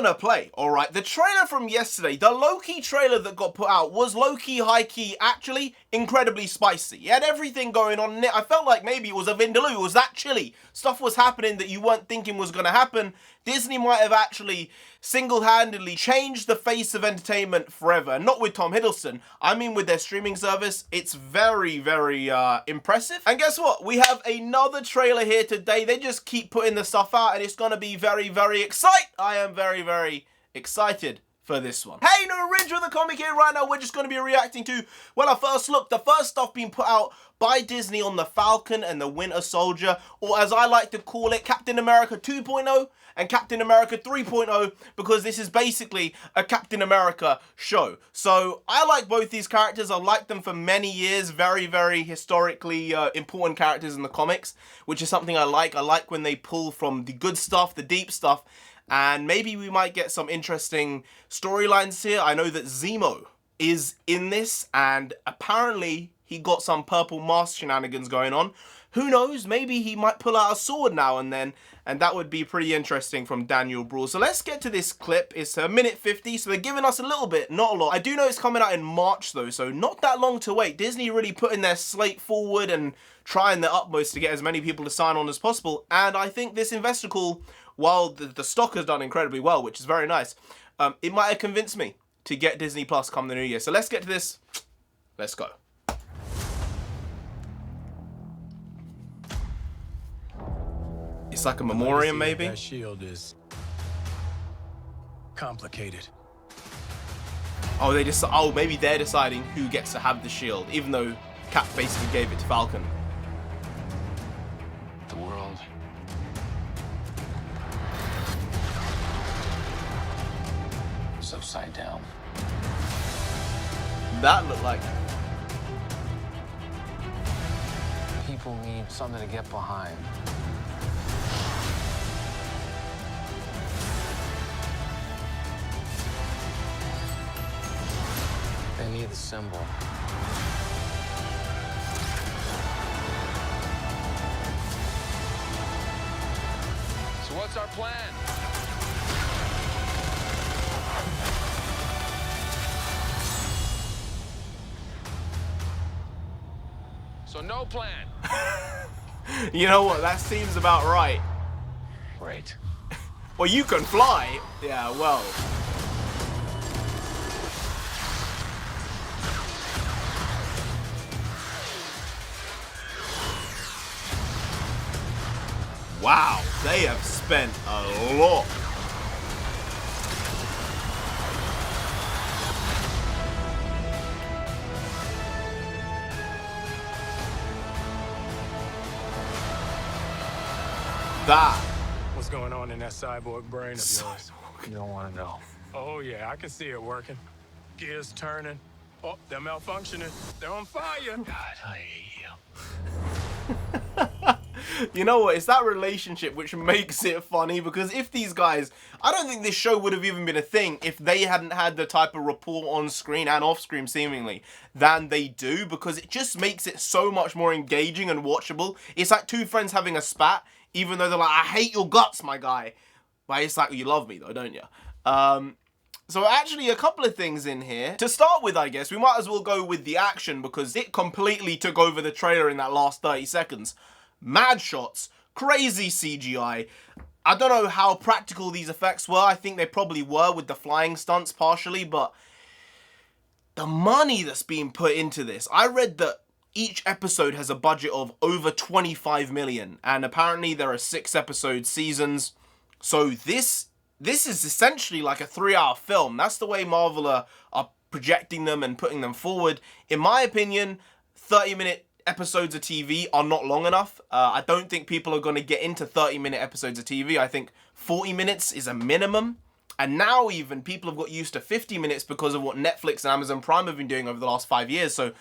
gonna play, alright? The trailer from yesterday, the Loki trailer that got put out, was low-key, high-key, actually incredibly spicy. It had everything going on in it. I felt like maybe it was a Vindaloo, it was that chilly. Stuff was happening that you weren't thinking was gonna happen. Disney might have actually single-handedly changed the face of entertainment forever. Not with Tom Hiddleston, I mean with their streaming service. It's very, very impressive. And guess what? We have another trailer here today. They just keep putting the stuff out and it's gonna be very, very exciting. I am very, very excited for this one. Hey, NarendraTheComic here. Right now we're just going to be reacting to, well, our first look, the first stuff being put out by Disney on the Falcon and the Winter Soldier, or as I like to call it, Captain America 2.0 and Captain America 3.0, because this is basically a Captain America show. So I like both these characters. I've liked them for many years. Very, very historically important characters in the comics, which is something I like. I like when they pull from the good stuff, the deep stuff, and maybe we might get some interesting storylines here. I know that Zemo is in this, and apparently he got some purple mask shenanigans going on. Who knows? Maybe he might pull out a sword now and then, and that would be pretty interesting from Daniel Bruhl. So let's get to this clip. It's a minute 50, so they're giving us a little bit, not a lot. I do know it's coming out in March though, so not that long to wait. Disney really putting their slate forward and trying their utmost to get as many people to sign on as possible. And I think this investor call, while the stock has done incredibly well, which is very nice, it might have convinced me to get Disney Plus come the new year. So let's get to this. Let's go. It's like a memoriam, maybe? That shield is complicated. Oh, maybe they're deciding who gets to have the shield, even though Cap basically gave it to Falcon. The world is upside down. That looked like... People need something to get behind. They need the symbol. So what's our plan? So no plan. You know what? That seems about right. Great. Well, you can fly. Yeah, well. Wow, they have spent a lot. That. What's going on in that cyborg brain of yours? You don't want to know. Oh yeah, I can see it working. Gears turning. Oh, they're malfunctioning. They're on fire. God, I hate you. You know what? It's that relationship which makes it funny, because if these guys... I don't think this show would have even been a thing if they hadn't had the type of rapport on screen and off screen, seemingly, than they do, because it just makes it so much more engaging and watchable. It's like two friends having a spat, even though they're like, I hate your guts, my guy. But it's like, you love me though, don't you? So actually a couple of things in here. To start with, I guess, we might as well go with the action, because it completely took over the trailer in that last 30 seconds. Mad shots, crazy CGI. I don't know how practical these effects were. I think they probably were with the flying stunts partially, but the money that's being put into this. I read that each episode has a budget of over 25 million, and apparently there are 6-episode seasons. So this is essentially like a 3-hour film. That's the way Marvel are projecting them and putting them forward. In my opinion, 30-minute episodes of TV are not long enough. I don't think people are going to get into 30-minute episodes of TV. I think 40 minutes is a minimum. And now even people have got used to 50 minutes because of what Netflix and Amazon Prime have been doing over the last 5 years. So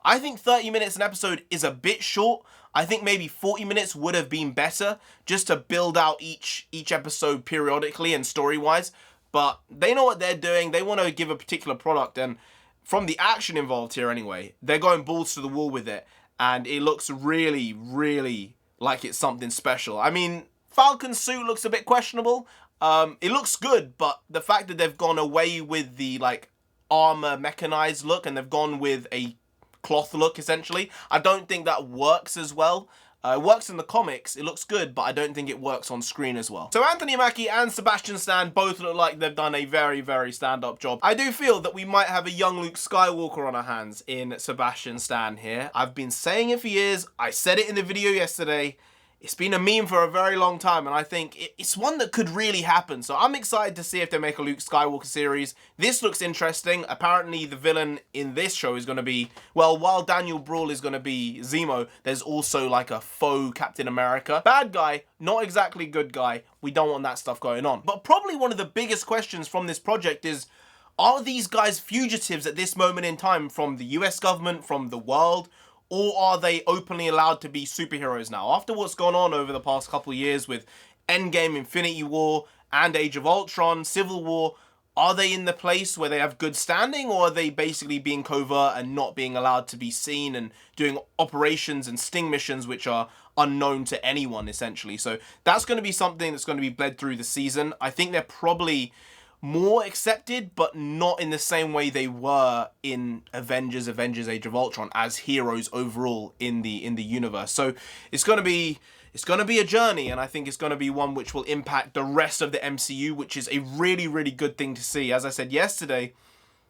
I think 30 minutes an episode is a bit short. I think maybe 40 minutes would have been better, just to build out each episode periodically and story-wise. But they know what they're doing. They want to give a particular product. And from the action involved here anyway, they're going balls to the wall with it. And it looks really, really like it's something special. I mean, Falcon's suit looks a bit questionable. It looks good, but the fact that they've gone away with the like armor mechanized look and they've gone with a cloth look essentially, I don't think that works as well. It works in the comics, it looks good, but I don't think it works on screen as well. So Anthony Mackie and Sebastian Stan both look like they've done a very, very stand-up job. I do feel that we might have a young Luke Skywalker on our hands in Sebastian Stan here. I've been saying it for years, I said it in the video yesterday, it's been a meme for a very long time, and I think it's one that could really happen. So I'm excited to see if they make a Luke Skywalker series. This looks interesting. Apparently the villain in this show is going to be, well, while Daniel Bruhl is going to be Zemo, there's also like a faux Captain America. Bad guy, not exactly good guy. We don't want that stuff going on. But probably one of the biggest questions from this project is, are these guys fugitives at this moment in time from the US government, from the world? Or are they openly allowed to be superheroes now? After what's gone on over the past couple of years with Endgame, Infinity War, and Age of Ultron, Civil War, are they in the place where they have good standing, or are they basically being covert and not being allowed to be seen and doing operations and sting missions which are unknown to anyone, essentially? So that's going to be something that's going to be bled through the season. I think they're probably more accepted, but not in the same way they were in Avengers Age of Ultron as heroes overall in the universe. So it's going to be a journey, and I think it's going to be one which will impact the rest of the MCU, which is a really, really good thing to see. As I said yesterday,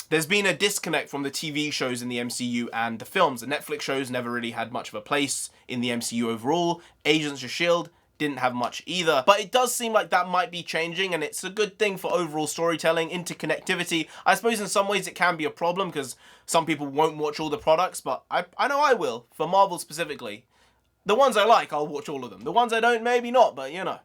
there's been a disconnect from the TV shows in the MCU and the films. The Netflix shows never really had much of a place in the MCU overall. Agents of S.H.I.E.L.D. didn't have much either, but it does seem like that might be changing, and it's a good thing for overall storytelling, interconnectivity. I suppose in some ways it can be a problem because some people won't watch all the products, but I know I will, for Marvel specifically. The ones I like, I'll watch all of them. The ones I don't, maybe not, but you know,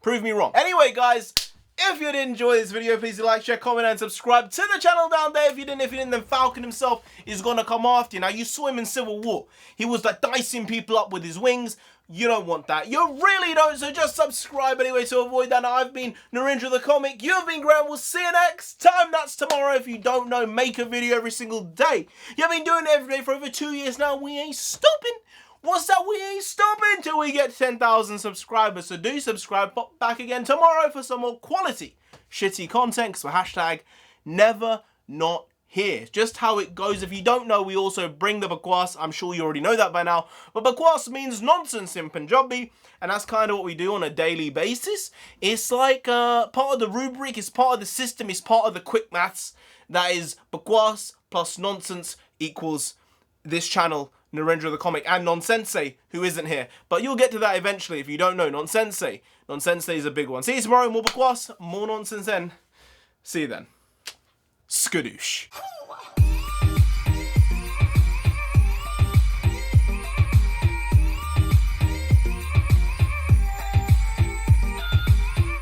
prove me wrong. Anyway, guys, if you did enjoy this video, please do like, share, comment, and subscribe to the channel down there. If you didn't, then Falcon himself is gonna come after you. Now, you saw him in Civil War. He was like dicing people up with his wings. You don't want that. You really don't, so just subscribe anyway to avoid that. Now, I've been NarendraTheComic. You've been Graham. We'll see you next time. That's tomorrow. If you don't know, make a video every single day. You've been doing it every day for over 2 years now. We ain't stopping. What's that? We ain't stopping till we get 10,000 subscribers. So do subscribe. Pop back again tomorrow for some more quality shitty content. So hashtag never not here. Just how it goes. If you don't know, we also bring the bakwas. I'm sure you already know that by now. But bakwas means nonsense in Punjabi. And that's kind of what we do on a daily basis. It's like part of the rubric. It's part of the system. It's part of the quick maths. That is bakwas plus nonsense equals this channel, NarendraTheComic, and Nonsensei, who isn't here. But you'll get to that eventually if you don't know Nonsensei. Nonsensei is a big one. See you tomorrow, more bakwas, more nonsense then. See you then. Skadoosh.